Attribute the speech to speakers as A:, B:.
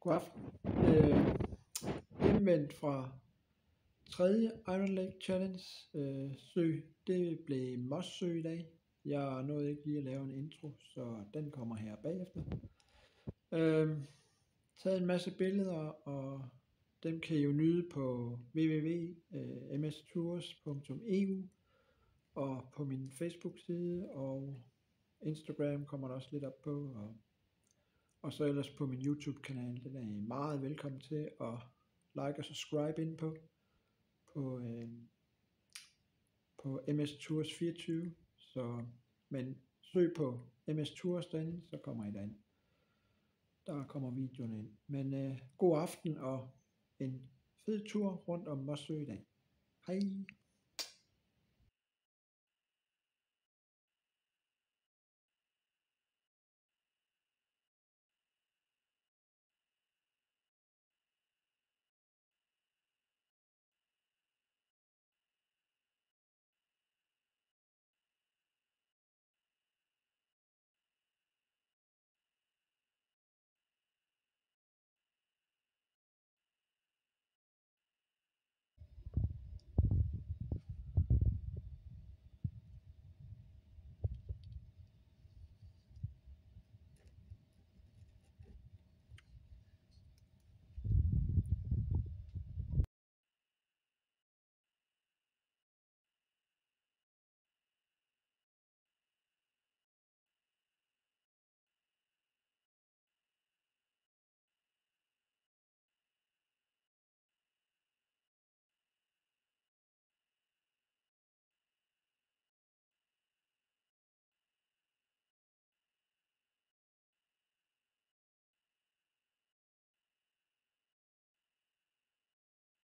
A: God aften. Hjemvendt fra 3. Iron Lake Challenge sø. Det blev Mossø i dag. Jeg nåede ikke lige at lave en intro, så den kommer her bagefter. Taget en masse billeder, og dem kan I jo nyde på www.mstours.eu og på min Facebook-side, og Instagram kommer der også lidt op på, og så ellers på min YouTube-kanal. Den er I meget velkommen til at like og subscribe ind på MS Tours 24. Men søg på MS Tours derinde, så kommer I derind. Der kommer videoen ind. Men god aften og en fed tur rundt om Mossø i dag. Hej!